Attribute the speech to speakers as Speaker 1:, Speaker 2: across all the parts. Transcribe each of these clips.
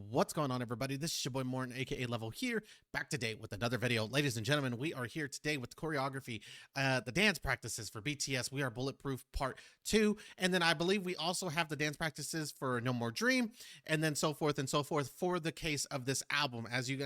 Speaker 1: What's going on, everybody? This is your boy Morton, aka Level, here, back today with another video. Ladies and gentlemen, we are here today with choreography, the dance practices for BTS. We are Bulletproof Part 2, and then I believe we also have the dance practices for No More Dream, and then so forth and so forth for the case of this album. As you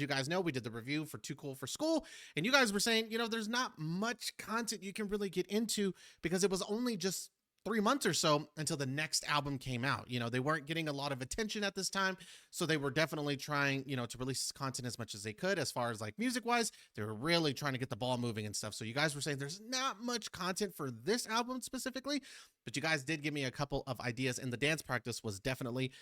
Speaker 1: guys know, we did the review for Too Cool for School, and you guys were saying, there's not much content you can really get into because it was only just 3 months or so until the next album came out. They weren't getting a lot of attention at this time, so they were definitely trying, to release content as much as they could. As far as like music wise, they were really trying to get the ball moving and stuff. So you guys were saying there's not much content for this album specifically, but you guys did give me a couple of ideas, and the dance practice was definitely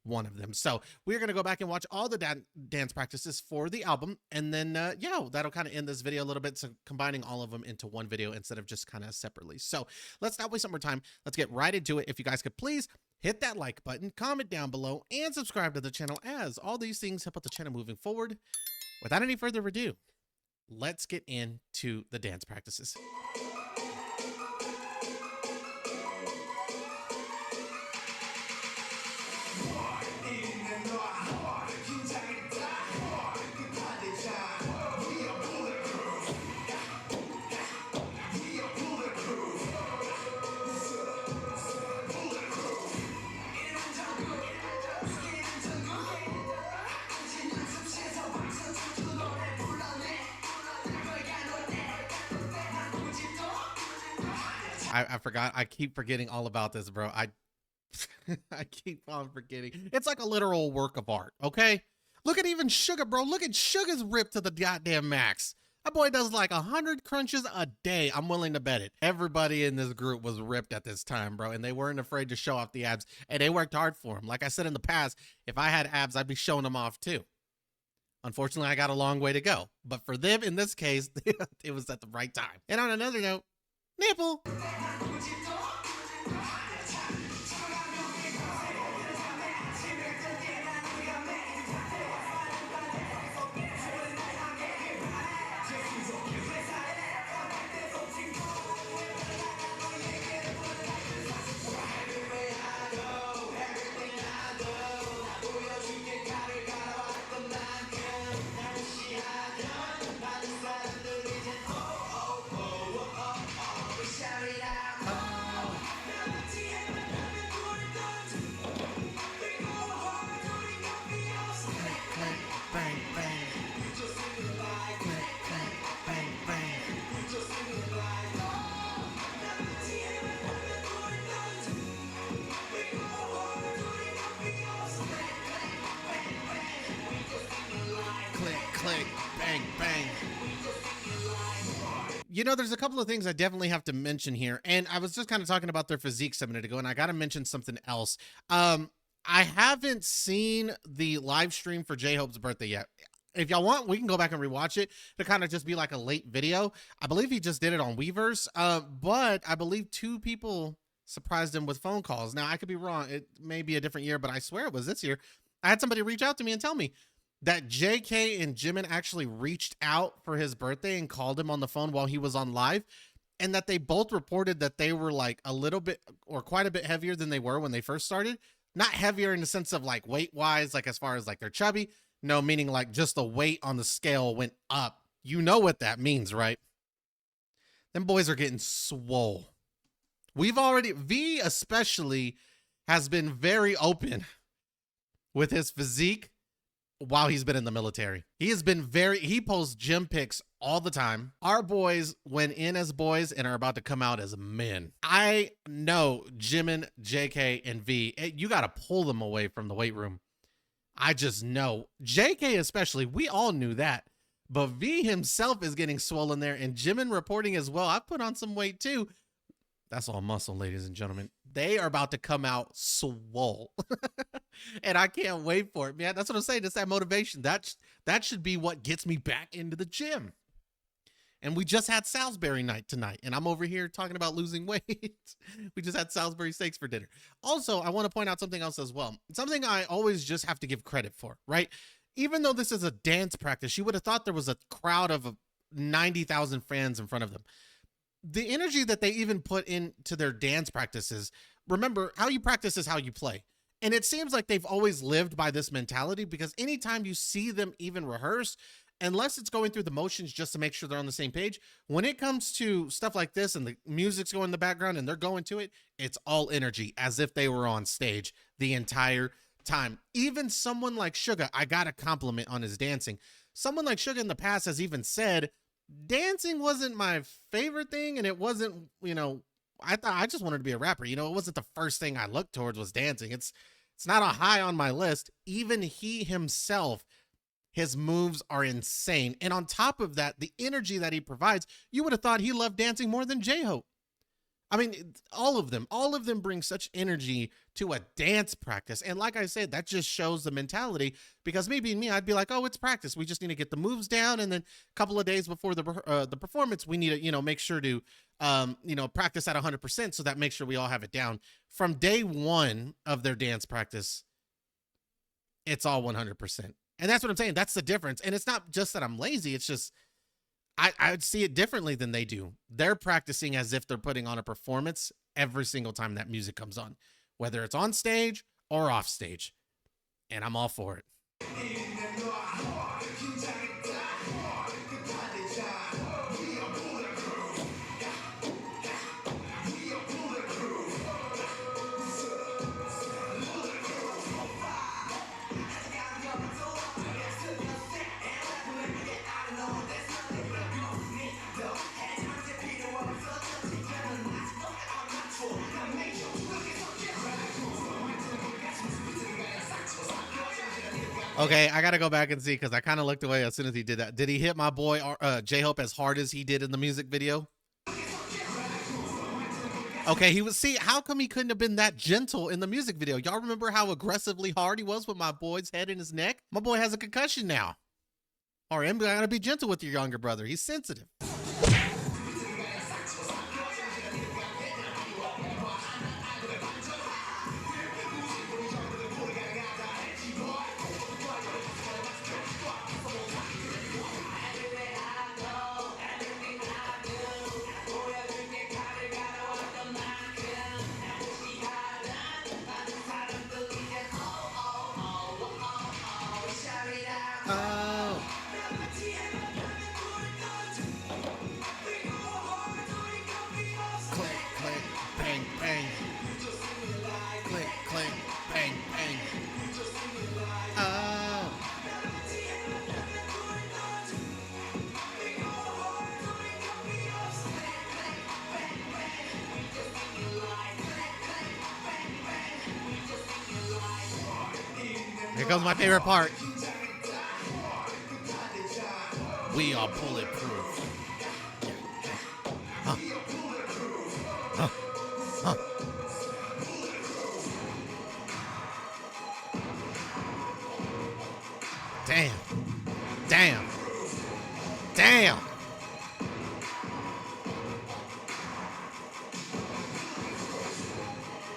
Speaker 1: one of them. So we're going to go back and watch all the dance practices for the album, and then that'll kind of end this video a little bit, so combining all of them into one video instead of just kind of separately. So let's not waste some more time. Let's get right into it. If you guys could please hit that like button, comment down below, and subscribe to the channel, as all these things help out the channel moving forward. Without any further ado, let's get into the dance practices. I forgot. I keep forgetting all about this, bro. I keep on forgetting. It's like a literal work of art, okay? Look at even Sugar, bro. Look at Sugar's ripped to the goddamn max. That boy does like 100 crunches a day. I'm willing to bet it. Everybody in this group was ripped at this time, bro, and they weren't afraid to show off the abs, and they worked hard for them. Like I said in the past, if I had abs, I'd be showing them off too. Unfortunately, I got a long way to go, but for them, in this case, it was at the right time. And on another note, nipple. Click, bang, bang. There's a couple of things I definitely have to mention here, and I was just kind of talking about their physiques a minute ago, and I got to mention something else. I haven't seen the live stream for J-Hope's birthday yet. If y'all want, we can go back and rewatch it to kind of just be like a late video. I believe he just did it on Weverse, but I believe 2 people surprised him with phone calls. Now, I could be wrong. It may be a different year, but I swear it was this year. I had somebody reach out to me and tell me that JK and Jimin actually reached out for his birthday and called him on the phone while he was on live, and that they both reported that they were like a little bit or quite a bit heavier than they were when they first started. Not heavier in the sense of like weight wise, like as far as like they're chubby. No, meaning like just the weight on the scale went up. You know what that means, right? Them boys are getting swole. V especially has been very open with his physique while he's been in the military. He has been he posts gym pics all the time. Our boys went in as boys and are about to come out as men. I know Jimin, JK, and V, you got to pull them away from the weight room. I just know. JK especially, we all knew that. But V himself is getting swollen there, and Jimin reporting as well. I've put on some weight too. That's all muscle, ladies and gentlemen. They are about to come out swole. And I can't wait for it, man. That's what I'm saying. It's that motivation. That should be what gets me back into the gym. And we just had Salisbury night tonight, and I'm over here talking about losing weight. We just had Salisbury steaks for dinner. Also, I want to point out something else as well. Something I always just have to give credit for, right? Even though this is a dance practice, you would have thought there was a crowd of 90,000 fans in front of them. The energy that they even put into their dance practices, remember, how you practice is how you play. And it seems like they've always lived by this mentality, because anytime you see them even rehearse, unless it's going through the motions just to make sure they're on the same page, when it comes to stuff like this and the music's going in the background and they're going to it, it's all energy, as if they were on stage the entire time. Even someone like Suga, I got a compliment on his dancing. Someone like Suga in the past has even said, dancing wasn't my favorite thing, and it wasn't, I thought I just wanted to be a rapper. It wasn't the first thing I looked towards was dancing. It's not a high on my list. Even he himself, his moves are insane. And on top of that, the energy that he provides, you would have thought he loved dancing more than J-Hope. I mean, all of them bring such energy to a dance practice. And like I said, that just shows the mentality, because me being me, I'd be like, oh, it's practice. We just need to get the moves down. And then a couple of days before the performance, we need to, make sure to, practice at 100%. So that makes sure we all have it down. From day one of their dance practice, it's all 100%. And that's what I'm saying. That's the difference. And it's not just that I'm lazy. It's just, I would see it differently than they do. They're practicing as if they're putting on a performance every single time that music comes on, whether it's on stage or off stage. And I'm all for it. Okay, I gotta go back and see, because I kind of looked away as soon as he did that. Did he hit my boy J-Hope as hard as he did in the music video? Okay, he was, see, how come he couldn't have been that gentle in the music video? Y'all remember how aggressively hard he was with my boy's head in his neck? My boy has a concussion now. Or I'm gonna be gentle with your younger brother. He's sensitive. Here comes my favorite part. We are bulletproof. Huh. Huh. Huh. Damn. Damn. Damn.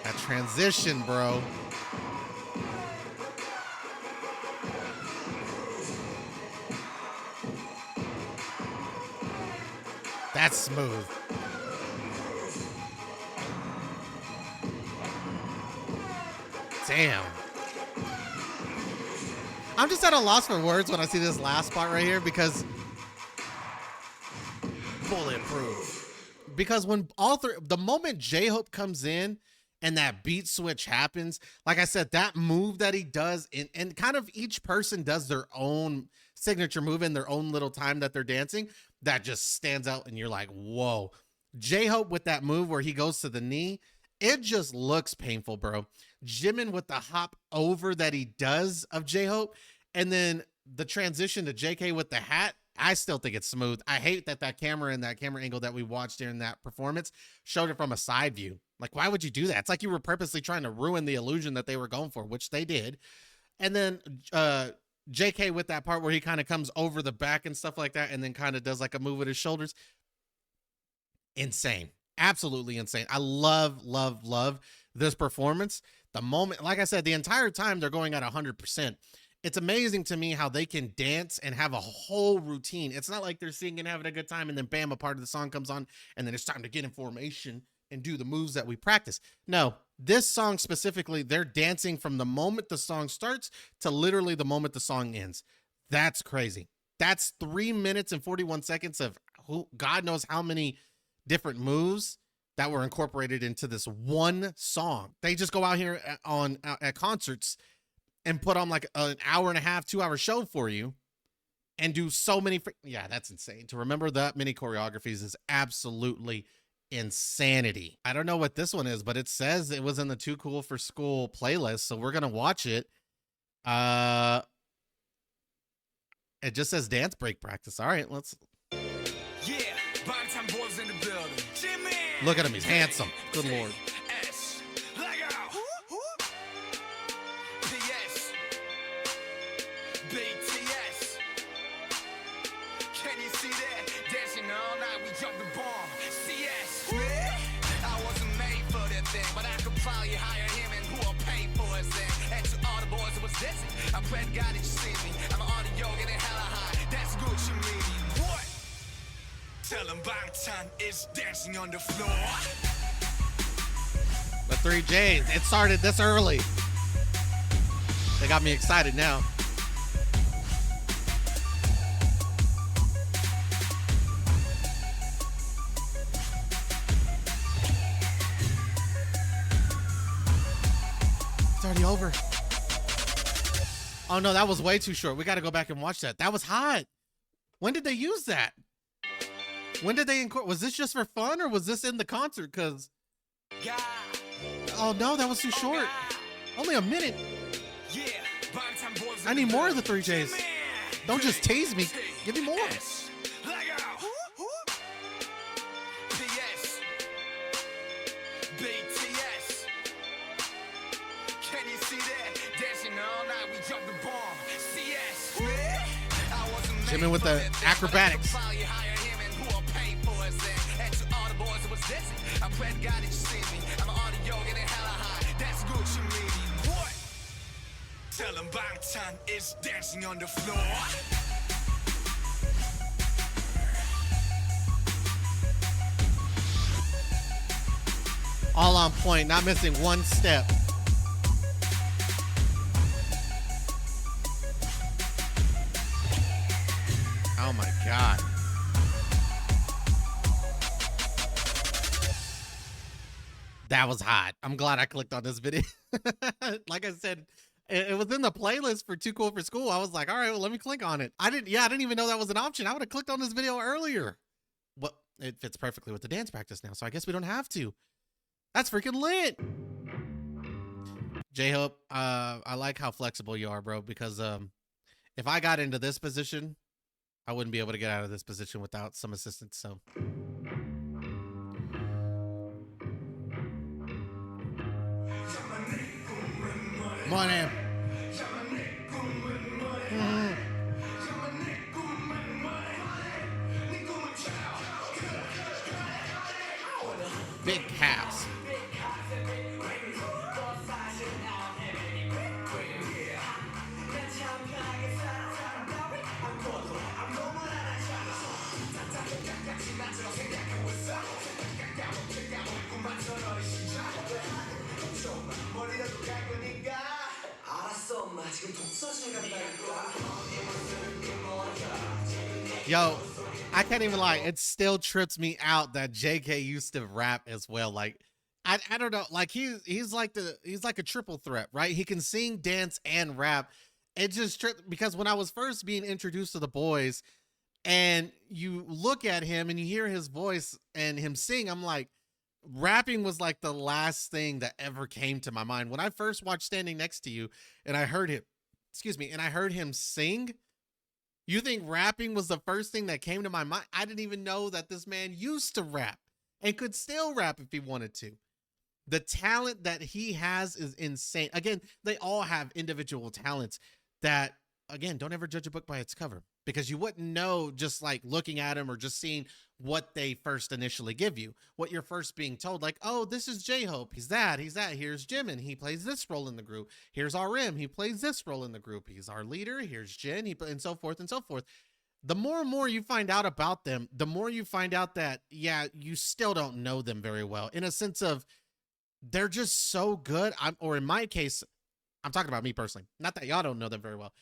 Speaker 1: That transition, bro. That's smooth. Damn. I'm just at a loss for words when I see this last part right here, because bulletproof. Because when the moment J-Hope comes in and that beat switch happens, like I said, that move that he does, and kind of each person does their own signature move in their own little time that they're dancing, that just stands out, and you're like, whoa. J-Hope with that move where he goes to the knee, it just looks painful, bro. Jimin with the hop over that he does of J-Hope, and then the transition to JK with the hat, I still think it's smooth. I hate that camera and that camera angle that we watched during that performance showed it from a side view. Like, why would you do that? It's like you were purposely trying to ruin the illusion that they were going for, which they did. And then JK with that part where he kind of comes over the back and stuff like that, and then kind of does like a move with his shoulders. Insane. Absolutely insane. I love this performance. The moment, like I said, the entire time they're going at 100%. It's amazing to me how they can dance and have a whole routine. It's not like they're singing and having a good time and then bam, a part of the song comes on and then it's time to get in formation and do the moves that we practice. No, this song specifically, they're dancing from the moment the song starts to literally the moment the song ends. That's crazy. That's 3 minutes and 41 seconds of God knows how many different moves that were incorporated into this one song. They just go out here at concerts and put on like an hour and a half, 2 hour show for you and do so many. Yeah, that's insane. To remember that many choreographies is absolutely insanity. I don't know what this one is, but it says it was in the Too Cool for School playlist, so we're gonna watch it. It just says dance break practice. All right, let's.
Speaker 2: Yeah, Bangtan boys in the building. Jimmy.
Speaker 1: Look at him, he's handsome. Good Lord.
Speaker 2: S. Lego. PS. BTS. Can you see that? Dancing all night, we dropped the bomb. CS. I wasn't made for that thing, but I could probably hire him and who'll pay for his thing. And to all the boys it was dancing, I pray to God that you see me. I'm on the yoga getting hella high. That's good you mean. What? Tell him Bangtan is dancing on the floor.
Speaker 1: The 3Js, it started this early. They got me excited now. It's already over. Oh no, that was way too short. We got to go back and watch that. That was hot. When did they use that? When did they incorporate? Was this just for fun or was this in the concert? Because, oh no, that was too short. Only a minute.
Speaker 2: Yeah,
Speaker 1: I need more of the 3Js. Don't just tase me. Give me more.
Speaker 2: BTS. Can you see that? Dancing all night, we dropped the bomb. CS.
Speaker 1: Jimmy with the acrobatics.
Speaker 2: I pray to God that you see me. I'm on the yoga getting hella high. That's good you mean. What? Tell him Bangtan is dancing on the floor.
Speaker 1: All on point, not missing one step. Oh my God. That was hot. I'm glad I clicked on this video. Like I said, it was in the playlist for Too Cool for School. I was like, all right, well, let me click on it. I didn't even know that was an option. I would have clicked on this video earlier. Well, it fits perfectly with the dance practice now, so I guess we don't have to. That's freaking lit. J-Hope, I like how flexible you are, bro, because if I got into this position, I wouldn't be able to get out of this position without some assistance, so. Come on, Am. Big house. Yo, I can't even lie. It still trips me out that JK used to rap as well. Like, I don't know. Like he's like a triple threat, right? He can sing, dance, and rap. It just tripped because when I was first being introduced to the boys, and you look at him and you hear his voice and him sing, I'm like, rapping was like the last thing that ever came to my mind. When I first watched Standing Next to You and I heard him, and I heard him sing, you think rapping was the first thing that came to my mind? I didn't even know that this man used to rap and could still rap if he wanted to. The talent that he has is insane. Again, they all have individual talents that, again, don't ever judge a book by its cover, because you wouldn't know just like looking at them or just seeing what they first initially give you, what you're first being told, like, oh, this is J-Hope. He's that. Here's Jimin. He plays this role in the group. Here's RM. He plays this role in the group. He's our leader. Here's Jin. And so forth and so forth. the more and more you find out about them, the more you find out that, yeah, you still don't know them very well, in a sense of they're just so good. Or in my case, I'm talking about me personally, not that y'all don't know them very well.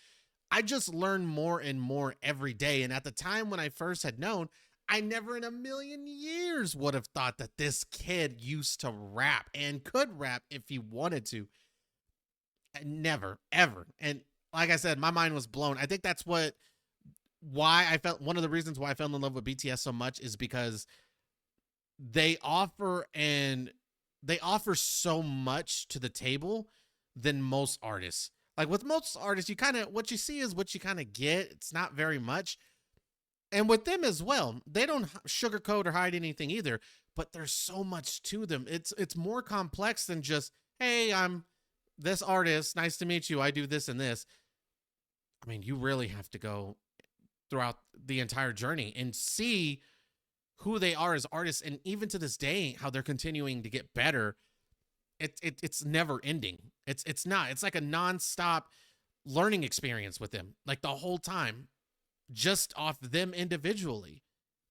Speaker 1: I just learn more and more every day. And at the time when I first had known, I never in a million years would have thought that this kid used to rap and could rap if he wanted to. Never, ever. And like I said, my mind was blown. I think that's why I felt one of the reasons why I fell in love with BTS so much is because they offer and they offer so much to the table than most artists. Like with most artists, you kind of what you see is what you kind of get. It's not very much. And with them as well, they don't sugarcoat or hide anything either, but there's so much to them. It's more complex than just, "Hey, I'm this artist. Nice to meet you. I do this and this." I mean, you really have to go throughout the entire journey and see who they are as artists, and even to this day how they're continuing to get better. It's never ending. It's not. It's like a nonstop learning experience with them, like the whole time, just off them individually,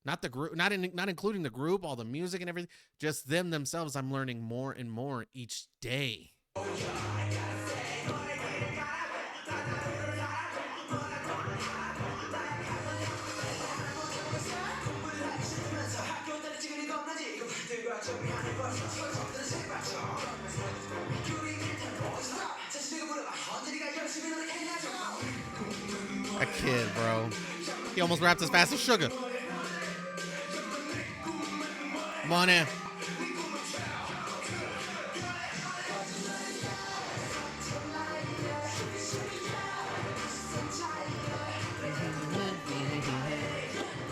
Speaker 1: not the group, not including the group, all the music and everything, just them themselves. I'm learning more and more each day. A kid, bro. He almost rapped as fast as Sugar. Money.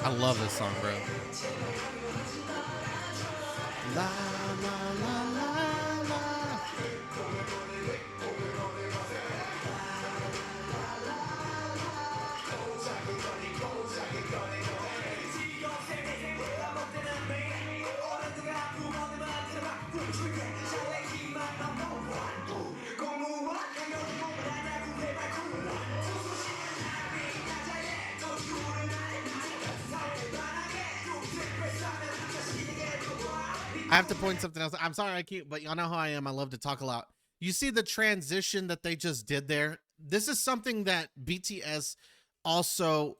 Speaker 1: I love this song, bro. La la la la la. I have to point something else. I'm sorry, I keep, but y'all know how I am. I love to talk a lot. You see the transition that they just did there? This is something that BTS also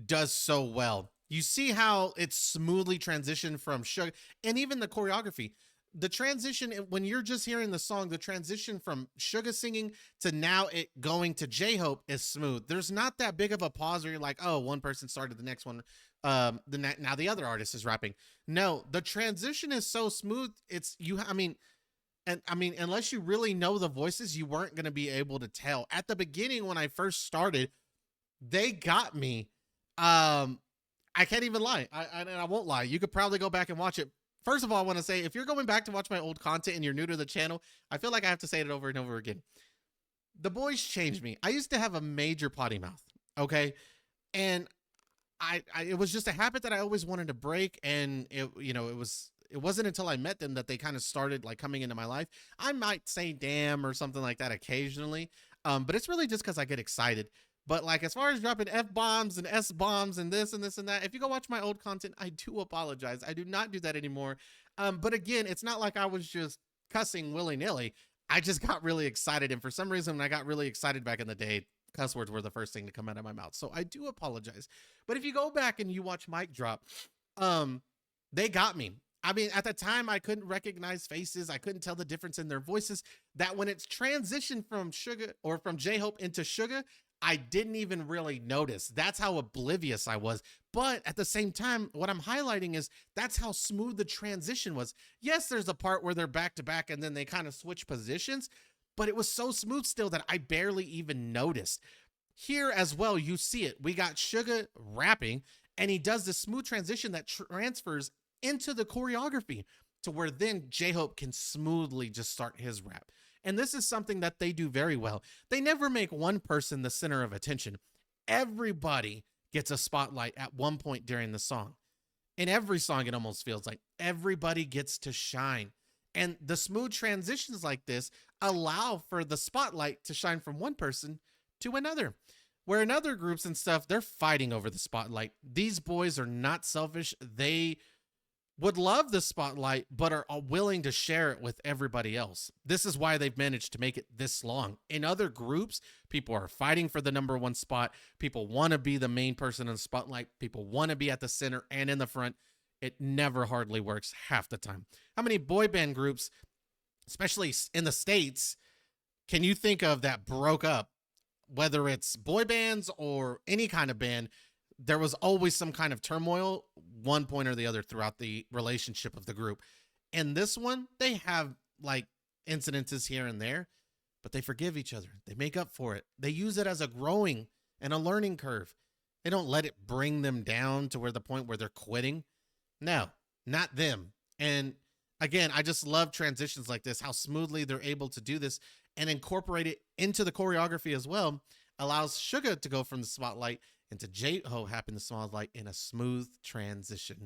Speaker 1: does so well. You see how it's smoothly transitioned from Sugar, and even the choreography. The transition when you're just hearing the song, the transition from Sugar singing to now it going to J Hope is smooth. There's not that big of a pause where you're like, oh, one person started, the next one, now the other artist is rapping. No, the transition is so smooth. It's you. I mean, and I mean, unless you really know the voices, you weren't going to be able to tell. At the beginning, when I first started, they got me. I can't even lie. I won't lie. You could probably go back and watch it. First of all, I want to say, if you're going back to watch my old content and you're new to the channel, I feel like I have to say it over and over again. The boys changed me. I used to have a major potty mouth. Okay. And it was just a habit that I always wanted to break. And it wasn't until I met them that they kind of started like coming into my life. I might say damn or something like that occasionally. But it's really just because I get excited. But like as far as dropping F bombs and S bombs and this and this and that, if you go watch my old content, I do apologize. I do not do that anymore. But again, it's not like I was just cussing willy nilly. I just got really excited. And for some reason, when I got really excited back in the day, cuss words were the first thing to come out of my mouth. So I do apologize. But if you go back and you watch Mic Drop, they got me. I mean, at the time, I couldn't recognize faces. I couldn't tell the difference in their voices. That when it's transitioned from Sugar or from J-Hope into Sugar, I didn't even really notice. That's how oblivious I was. But at the same time, what I'm highlighting is that's how smooth the transition was. Yes, there's a part where they're back to back and then they kind of switch positions, but it was so smooth still that I barely even noticed. Here as well, you see it. We got Sugar rapping, and he does this smooth transition that transfers into the choreography to where then J-Hope can smoothly just start his rap. And this is something that they do very well. They never make one person the center of attention. Everybody gets a spotlight at one point during the song. In every song, it almost feels like everybody gets to shine. And the smooth transitions like this allow for the spotlight to shine from one person to another. Where in other groups and stuff, they're fighting over the spotlight. These boys are not selfish. They would love the spotlight, but are willing to share it with everybody else. This is why they've managed to make it this long. In other groups, people are fighting for the number one spot. People want to be the main person in the spotlight. People want to be at the center and in the front. It never hardly works half the time. How many boy band groups, especially in the States, can you think of that broke up? Whether it's boy bands or any kind of band, there was always some kind of turmoil, one point or the other, throughout the relationship of the group. And this one, they have like incidences here and there, but they forgive each other. They make up for it. They use it as a growing and a learning curve. They don't let it bring them down to where the point where they're quitting. No, not them. And again, I just love transitions like this, how smoothly they're able to do this and incorporate it into the choreography as well. Allows Suga to go from the spotlight into J-Hope having the spotlight in a smooth transition.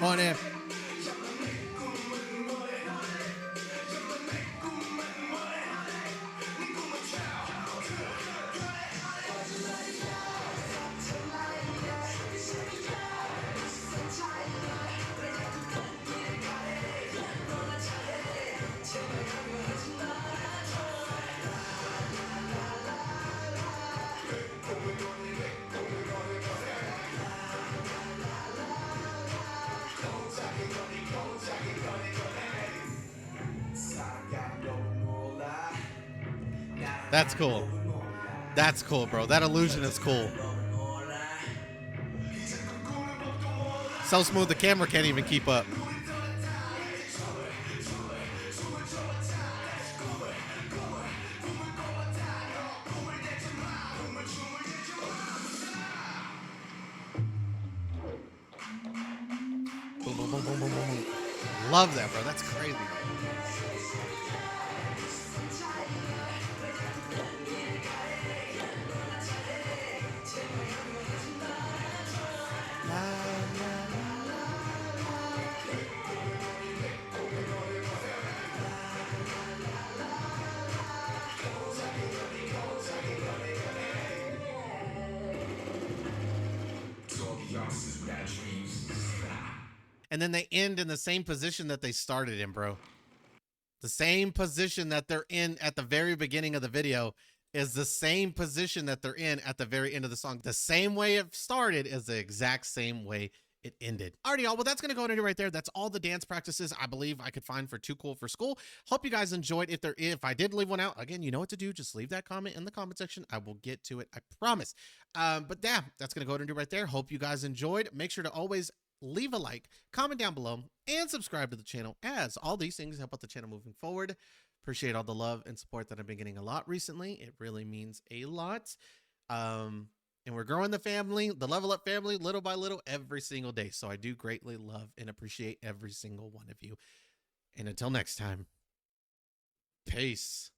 Speaker 1: On in. That's cool. That's cool, bro. That illusion is cool. So smooth, the camera can't even keep up. Boom, boom, boom, boom, boom, boom. Love that, bro. That's crazy. And then they end in the same position that they started in, bro. The same position that they're in at the very beginning of the video is the same position that they're in at the very end of the song. The same way it started is the exact same way it ended. Alrighty, y'all. Well, that's going to go into right there. That's all the dance practices I believe I could find for Too Cool for School. Hope you guys enjoyed. If I did leave one out, again, you know what to do. Just leave that comment in the comment section. I will get to it. I promise. But yeah, that's going to go into right there. Hope you guys enjoyed. Make sure to always leave a like, comment down below, and subscribe to the channel, as all these things help out the channel moving forward. Appreciate all the love and support that I've been getting a lot recently. It really means a lot. And we're growing the family, the Level Up family, little by little, every single day. So I do greatly love and appreciate every single one of you. And until next time, peace.